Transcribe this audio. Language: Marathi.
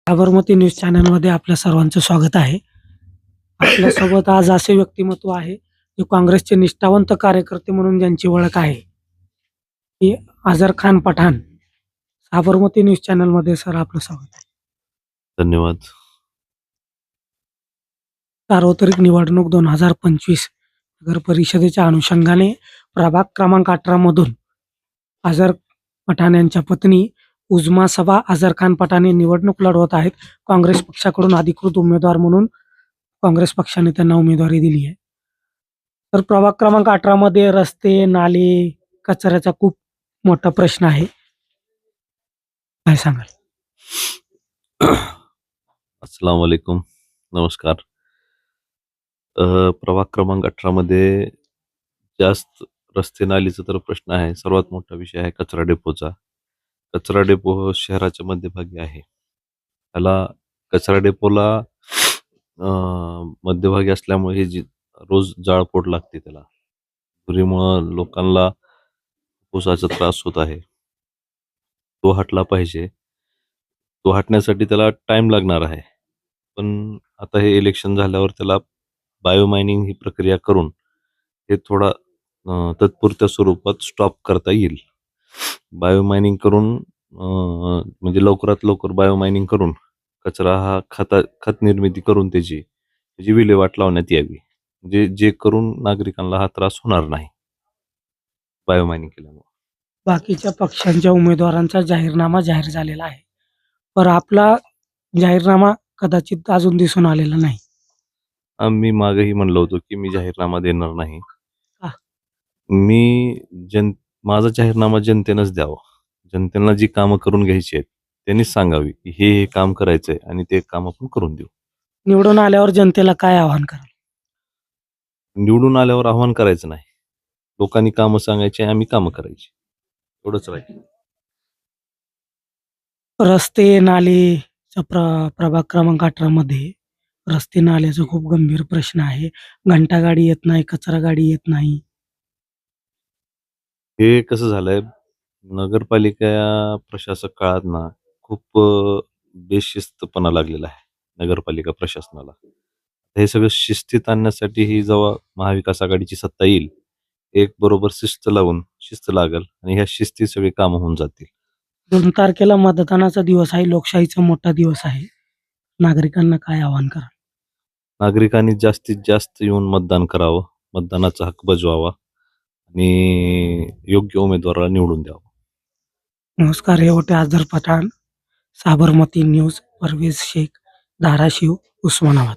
साबरमती न्यूज चॅनलमध्ये आपल्या सर्वांचं स्वागत आहे. आपल्यासोबत आज असे व्यक्तिमत्व आहे, जे काँग्रेसचे निष्ठावंत कार्यकर्ते म्हणून ज्यांची ओळख आहे, की अझर खान पठाण. साबरमती न्यूज चॅनलमध्ये सर आपलं स्वागत आहे. धन्यवाद. सार्वत्रिक निवडणूक 2025 नगर परिषदेच्या अनुषंगाने प्रभाग क्रमांक 18 मधून अझर पठाण यांच्या पत्नी उजमा सबा अझर खान पठाण हे निवडणूक लढवत आहेत. काँग्रेस पक्षाकडून अधिकृत उमेदवार म्हणून काँग्रेस पक्षाने त्यांना उमेदवारी दिली आहे. तर प्रभाग क्रमांक 18 मध्ये रस्ते, नाले, कचऱ्याचा खूप मोठा प्रश्न आहे. काय सांगाल? अस्सलाम वालेकुम. नमस्कार. प्रभाग क्रमांक 18 मध्ये जास्त रस्ते नालीचा तर प्रश्न आहे. सर्वात मोठा विषय आहे कचरा डेपोचा. कचरा डेपो शहराच्या मध्यभागी आहे. त्याला कचरा डेपोला मध्यभागी असल्यामुळे ही जी रोज जाळपोळ लागते त्याला. धुरीमुळं लोकांना फुफ्फुसाचा त्रास होत आहे. तो हटला पाहिजे. तो हटण्यासाठी त्याला टाइम लागणार आहे. पण आता हे इलेक्शन झाल्यावर त्याला बायोमायनिंग ही प्रक्रिया करून हे थोडा तात्पुरत्या स्वरूपात स्टॉप करता येईल. बायोमायनिंग करून म्हणजे लवकरात लवकर बायोमायनिंग करून कचरा हा खत निर्मिती करून त्याची विल्हेवाट लावण्यात यावी. जे करून नागरिकांना हा त्रास होणार नाही बायोमायनिंग केल्यामुळे. बाकीच्या पक्षांच्या उमेदवारांचा जाहीरनामा जाहीर झालेला आहे, पण आपला जाहीरनामा कदाचित अजून दिसून आलेला नाही. मी मागेही म्हणलं होतं की मी जाहीरनामा देणार नाही. का? माझा जाहीरनामा जनतेनंच द्यावा. जनतेला जी कामं करून घ्यायची आहेत त्यांनीच सांगावी की हे काम करायचंय आणि ते काम आपण करून देऊ. निवडून आल्यावर जनतेला काय आव्हान कराल? निवडून आल्यावर आव्हान करायचं नाही. लोकांनी कामं सांगायची, आम्ही कामं करायची. एवढंच राहील. रस्ते, नालेचा प्रभाग क्रमांक 18 मध्ये रस्ते नाल्याचा खूप गंभीर प्रश्न आहे. घंटागाडी येत नाही, कचरा गाडी येत नाही. हे कसं झालंय, नगरपालिका प्रशासक काळात ना खूप बेशिस्तपणा लागलेला आहे नगरपालिका प्रशासनाला. हे सगळं शिस्तीत आणण्यासाठी ही जेव्हा महाविकास आघाडीची सत्ता येईल, एक बरोबर शिस्त लागल आणि ह्या शिस्तीत सगळी कामं होऊन जातील. 2 तारखेला मतदानाचा दिवस आहे, लोकशाहीचा मोठा दिवस आहे. नागरिकांना काय आव्हान कराल? नागरिकांनी जास्तीत जास्त येऊन मतदान करावं, मतदानाचा हक्क बजवावा आणि योग्य उमेदवाराला निवडून द्यावं. नमस्कार, हे होते अझर पठाण. साबरमती न्यूज, परवेज शेख, धाराशिव, उस्मानाबाद.